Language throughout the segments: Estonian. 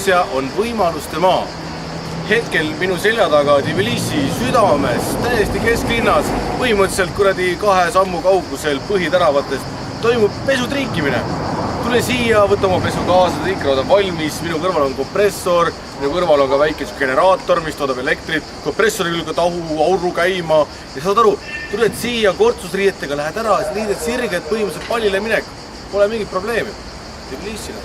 Aasia on võimaluste maa. Hetkel minu selja taga Tbilisi südames, täiesti kesklinnas, põhimõtteliselt kuradi 2 sammu kaugusel põhiteravatest toimub pesutriikimine. Tule siia, võta oma pesu kaasa, triikrauda valmis, minu kõrval on kompressor, minu kõrval on ka väike generaator, mis toodab elektrit, kompressori külge tahu, auru käima ja saad aru, tuled siia kortsusriietega, lähed ära, riided sirged, põhimõtteliselt pallile minek, pole mingit probleemi. Tbilisile.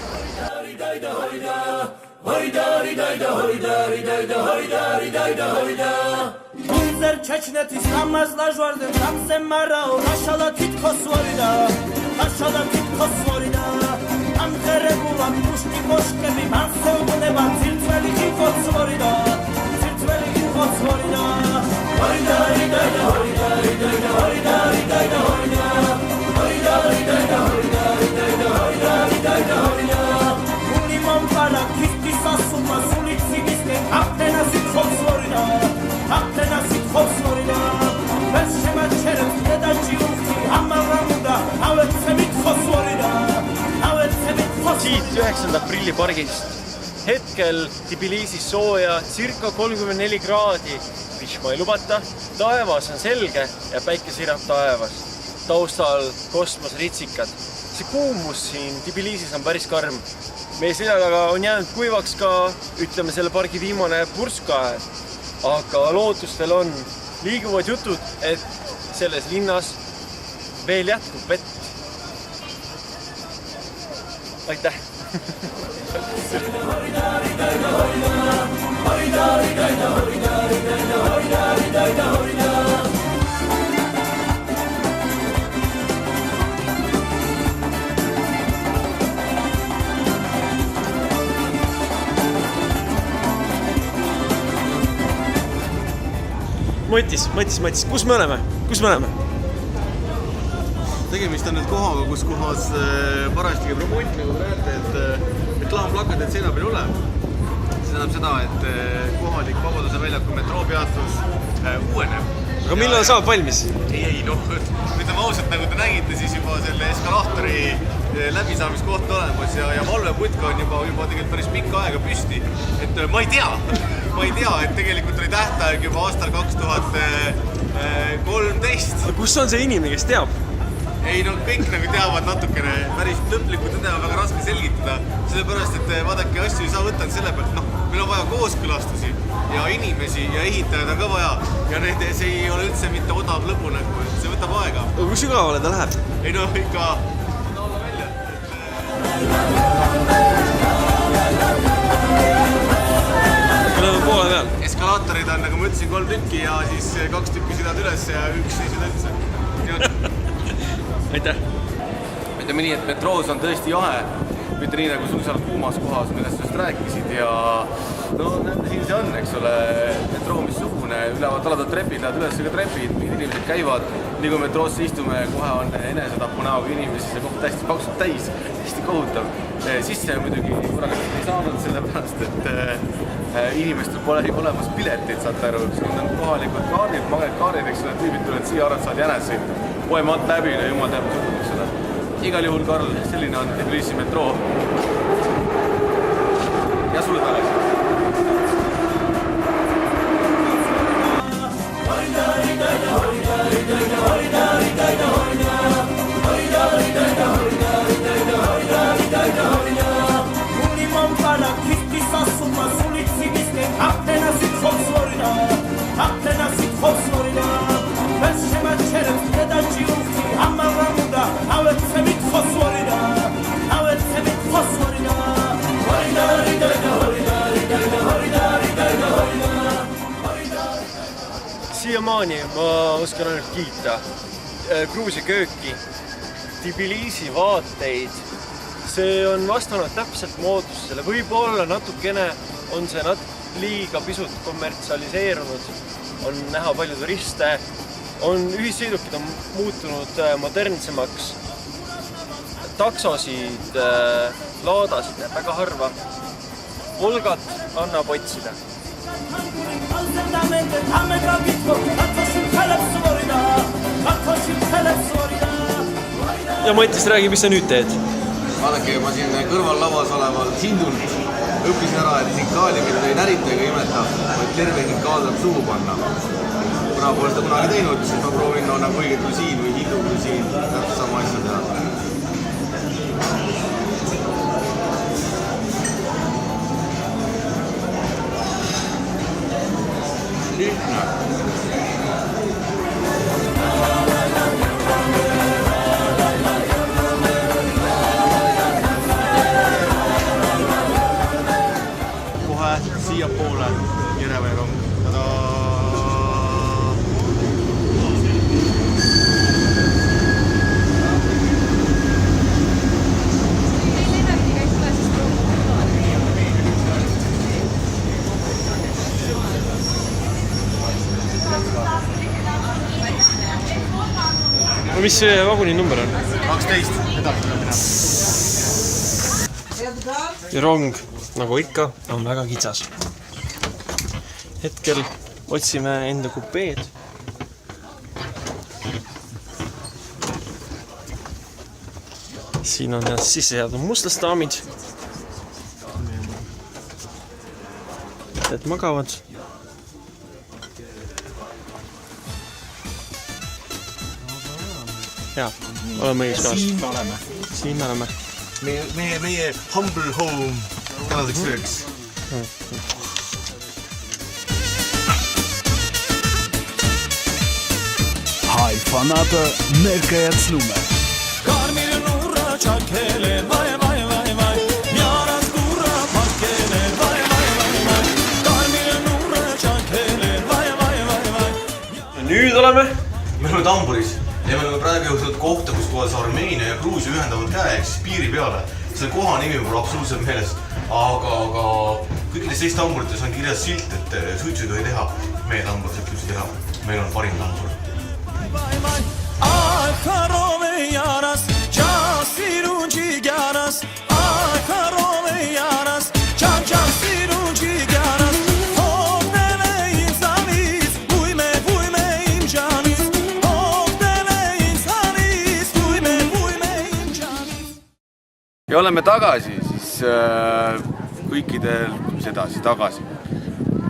Bunzer Çeçneti namazla jordem Ramsem marao Raşala titkos vorida Raşala titkos vorida Ankara bulan muşti koşkebi Manse uneba Tiltveli kinkos vorida Tiltveli kinkos vorida Horida ridayda horida ridayda horida ridayda horida Horida ridayda horida ridayda horida ridayda horida Ulimon para kisti sasuma Sulici misken Aptena sitkos vorida Aptena sitkos vorida Versema çerem Dedaci ufti Amaramuda Avet semitkos vorida Avet semitkos Siit 9. aprilli pargist. Hetkel Tbilisis sooja circa 34 kraadi. Vihma ei lubata. Taevas on selge ja päike sirab taevas. Taustal kosmoseritsikad. See kuumus siin Tbilisis on päris karm. Meie seljaga on jäänud kuivaks ka, ütleme, selle pargi viimane purskae. Aga lootustel on liiguvad jutud, et selles linnas veel jätkub vett. Aitäh! Mõtis, kus me oleme? Tegemist on nüüd kohaga, kus kohas parajasti käib remont, nagu te näete, et reklaamplakateid seina peal ei ole. See tähendab seda, et kohalik Vabaduse väljaku metroopeatus uueneb. Aga millal saab valmis? Ei, ütleme ausalt, nagu te nägite, siis juba selle eskalaatori läbisaamiskoht olemas ja valveputka on juba tegelikult päris pikka aega püsti. Et ma ei tea, et tegelikult oli tähtaeg juba aastal 2013. Kus on see inimene, kes teab? Ei, kõik nagu teavad natukene, päris lõplikult tõde on väga raske selgitada, sellepärast, et vaadake asju ei saa võtta selle pealt, meil on vaja kooskõlastusi ja inimesi ja ehitajaid on ka vaja ja see ei ole üldse mitte odav lõbu, see võtab aega. Kui sügavale ta läheb? Ei ikka alla välja. Me oleme poole peal. Eskalaatorid on, nagu ma ütlesin, 3 tükki ja siis 2 tükki sõidad üles ja 1 ei sõida üldse. Aitäh! Ütleme nii, et metroos on tõesti jahe, mitte nii nagu sul seal kuumas kohas, millest just rääkisid ja näete, siin see on, eks ole, metroo missugune, ülevad talad trepid, lähevad üles ka trepid, mingid inimesed käivad, nii kui metroosse istume, kohe on enesetapu näoga inimesi, see koht täiesti paksult täis, hästi kohutav. Sisse muidugi korralikult ei saanud, sellepärast, et inimestel pole olemas piletit, saate aru, need on kohalikud kaardid, magnetkaardid, eks ole, tüübid tulevad siia arvad, saad jäneseid. Poe maalt läbi ja jumal teab suhtud, eks ole. Igal juhul, Karl, selline on Tbilisi metroo. Ja sulle tagasi. Siiamaani ma oskan ainult kiita Gruusia kööki, Tbilisi vaateid. See on vastanud täpselt moodusele. Võib-olla natukene on see liiga pisut kommertsialiseerunud. On näha palju turiste. Ühissõidukid on muutunud modernsemaks. Taksosid, laadasid näeb väga harva. Volgat annab otsida. Ja Mattis räägi, mis sa nüüd teed? Vaadake, ma siin kõrval lavas oleval hindul õppisin ära, et sinkaali, mida ei närita ega imeta, vaid terve sinkaal tuleb suhu panna. Kuna pole seda kunagi teinud, siis ma proovin nagu õige grusiin või hindu grusiin täpselt sama asja teha. Lihtne. Kohe siia poole Järevee rong. Mis see vaguni number on? 12. Edasi minna. Ja rong, nagu ikka, on väga kitsas. Hetkel otsime enda kupeed. Siin on sissesead mustast daamid. Et magavad. Jaa, oleme õiges kohas. Siin me oleme. Meie humble home tänaseks ööks. Haifanada merkajat slume. Karmil nurra çakele vay vay vay vay. Yaras kurra pakele vay vay vay vay. Karmil nurra çakele vay vay vay vay. Nüüd oleme. Me oleme Tamburis ja me oleme praegu jõudnud kohta, kus kohas Armeenia ja Gruusia ühendavad käe ehk siis piiri peale. Selle koha nimi pole absoluutselt meeles, aga kõikides teist Tamburites on kirjas silt, et suitsu ei tohi teha. Meie Tamburis ütlusi teha. Meil on parim Tambur. Akarove yaras, çasirunci garas. Akarove yaras, çasirunci garas. Oh deve insanis, uyme imcanis. Oh deve insanis, uyme imcanis. Ja oleme tagasi, siis kõikidel sedasi tagasi.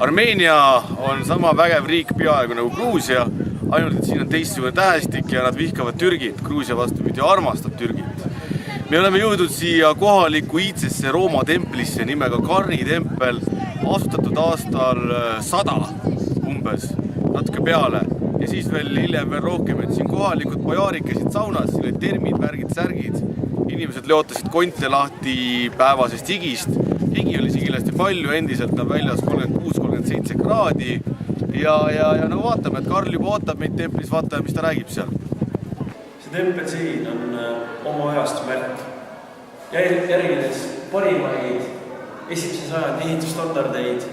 Armeenia on sama vägev riik peaaegu nagu Gruusia, ainult et siin on teistsugune tähestik ja nad vihkavad Türgit. Gruusia vastupidi armastab Türgit. Me oleme jõudnud siia kohaliku iidsesse Rooma templisse nimega Karni tempel, asutatud aastal 100 umbes, natuke peale. Ja siis veel hiljem veel rohkem, et siin kohalikud pajaarid käisid saunas, siin olid termid, värgid, särgid. Inimesed leotasid konte lahti päevasest higist. Higi oli sigilasti palju, endiselt on väljas 36-37 kraadi. Ja no vaatame, et Karl juba ootab meid templis, vaatame, mis ta räägib seal. See tempel siin on oma ajast märk. Järgides parimaid esimese sajandi ehitusstandardeid.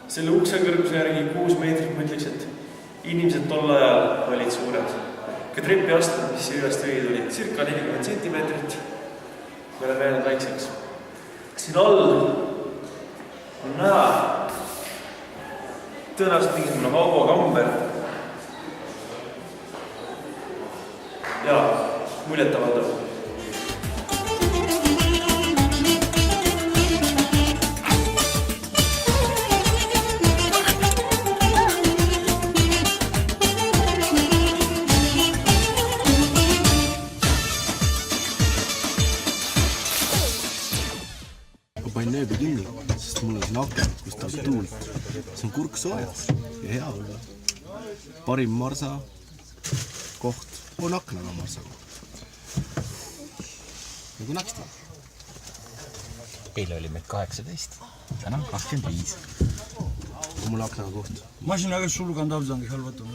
Selle ukse kõrguse järgi 6 meetrit, ma ütleks, et inimesed tol ajal olid suured. Ka trepi astmed, mis üles tõid, olid circa 40 centimeetrit. Me oleme jäänud väikseks. Siin all on näha tõenäoliselt mingisugune hauakamber. Ja muljetavaldab. Ma panin nööbi kinni, sest mul on siin aken, kus ta tuul. See on kurk soojas ja hea olla. Parim marsa koht on aknaga marsa koht. Nagu naksti. Eile oli meid 18, täna 25. On mul aknaga koht. Ma siin aga sulgan tavzangi halvatum.